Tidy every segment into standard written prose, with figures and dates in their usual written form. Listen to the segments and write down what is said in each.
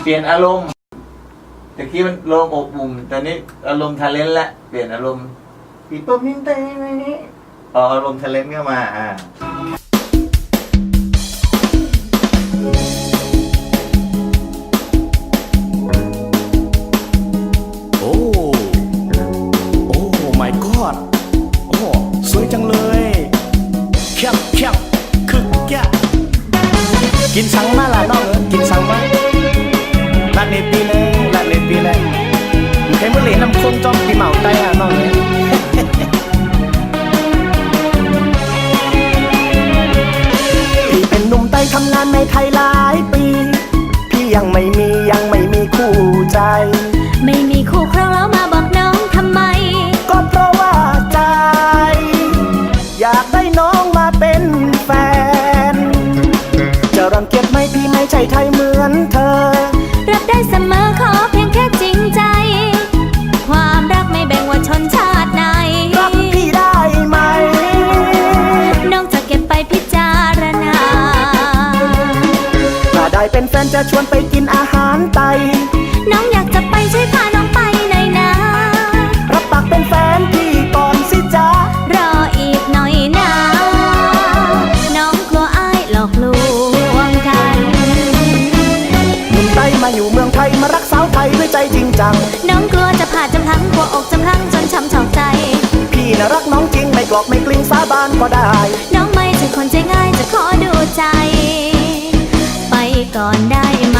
เปลี่ยนอารมณ์ตะกี้มันลมอบอุ่นตอนนี้อารมณ์ทะเลนละเปลี่ยนอารมณ์ปีต้นนิ้นเต้อะไรนี้เอาอารมณ์ทะเลนเข้ามาโอ้โอ้ my god โอ้สวยจังเลยแคบคึกแกกินสังมาล่ะน้องกินสังมาลาเนปีเลยลาเนปีเลยใครเมื่อเหรียญน้ำคงจอมปีเหมาไต้น้องเนี่ยพี่เป็นหนุ่มไต้ทำงานในไทยหลายปีพี่ยังไม่มีคู่ใจไม่มีคู่ครองแล้วมาบอกน้องทำไมก็เพราะว่าใจอยากได้น้องมาเป็นแฟนจะรังเกียจไหมพี่ไม่ใช่ไทยเหมือนเธอรับได้เสมอขอเพียงแค่จริงใจความรักไม่แบ่งว่าชนชาติไหนรักพี่ได้ไหมน้องจะเก็บไปพิจารณาถ้าได้เป็นแฟนจะชวนไปกินอาหารไทยน้องอยากจะไปช่วยพาน้องไปหน่อยนะรับปากเป็นแฟนพี่ก่อนสิจ๊ะรออีกหน่อยนะน้องกลัวอ้ายหลอกลวงกันหนุ่มไต้มาอยู่เมืองไทยมารักสาวไทยด้วยใจจริงจังน้องกลัวจะผ่าจำพังกลัวอกจำพังจนช้ำชอกใจพี่น่ะรักน้องจริงไม่กลอกไม่กลิ้งสาบานก็ได้น้องไม่ใช่คนใจง่ายจะขอดูใจไปก่อนได้ไหม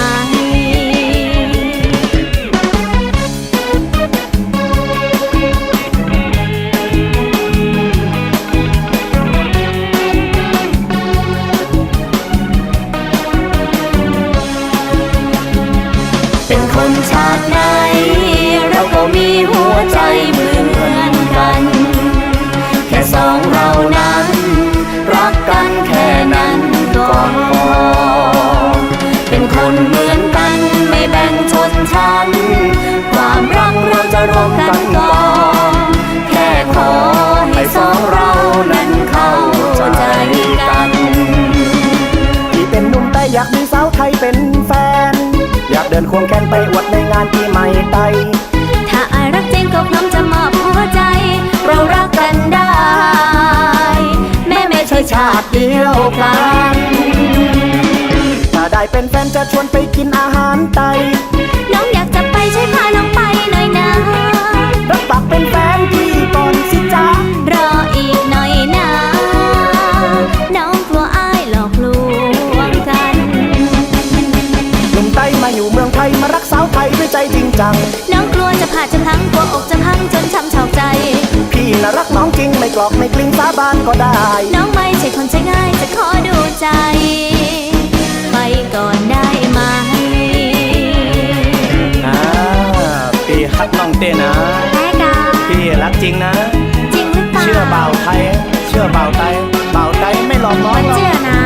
เป็นคนชาติไหนเราก็มีหัวใจเหมือนกันแค่สองเรานั้นรักกันแค่นั้นก็พอเป็นคนเหมือนกันไม่แบ่งชนชั้นความรักเราจะร่วมกันก่อนแค่ขอให้สองเรานั้นเข้าใจกันพี่เป็นหนุ่มไต้อยากมีสาวไทยเป็นแฟนอยากเดินควงแขนไปอวดในงานปีใหม่ไต้ถ้าอายรักจริงก็พร้อมจะมอบหัวใจเรารักกันได้แม้ไม่ใช่ชาติเดียวกันถ้าได้เป็นแฟนจะชวนไปกินอาหารไต้น้องอยากจะไปช่วยพาน้องไปหน่อยนะรับปากเป็นแฟนพี่ก่อนสิจ๊ะรออีกหน่อยนะน้องกลัวอ้ายหลอกลวงกันหนุ่มไต้มาอยู่เมืองไทยมารักสาวไทยด้วยใจจริงจังน้องกลัวจะผ่าจะพังกลัวอกจะพังจนช้ำชอกใจพี่น่ะรักน้องจริงไม่กลอกไม่กลิ้งสาบานก็ได้น้องไม่ใช่คนใจง่ายจะขอดูใจไปก่อนได้ไหมพี่ฮักน้องเต้นะได้ค่ะพี่รักจริงนะจริงหรือเปล่าเชื่อเบาไทยเชื่อเบาไทยเบาไทยไม่หลอกน้องเชื่อนะ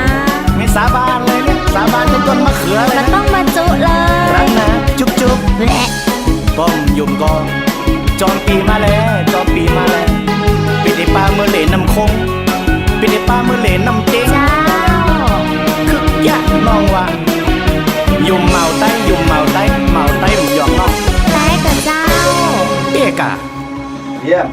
ไม่สาบานเลยเนี่ยสาบานจนต้นมะเขือเลยมันต้องมาจุเลยรักนะจุ๊บแหละก้มยุ่มก้มจอมปีมาแล้วจอมปีมาแล้วปิดปลาเมื่อเหลนน้ำคงปิดปลาเมื่อเหลนน้ำเจ๊งคึกยะน้องว่ายุ่มเมาไต้ยุ่มเมาไต้เมาไต้หมูหยองน้องแต่กับเจ้าเอ๊กะเยี่ยม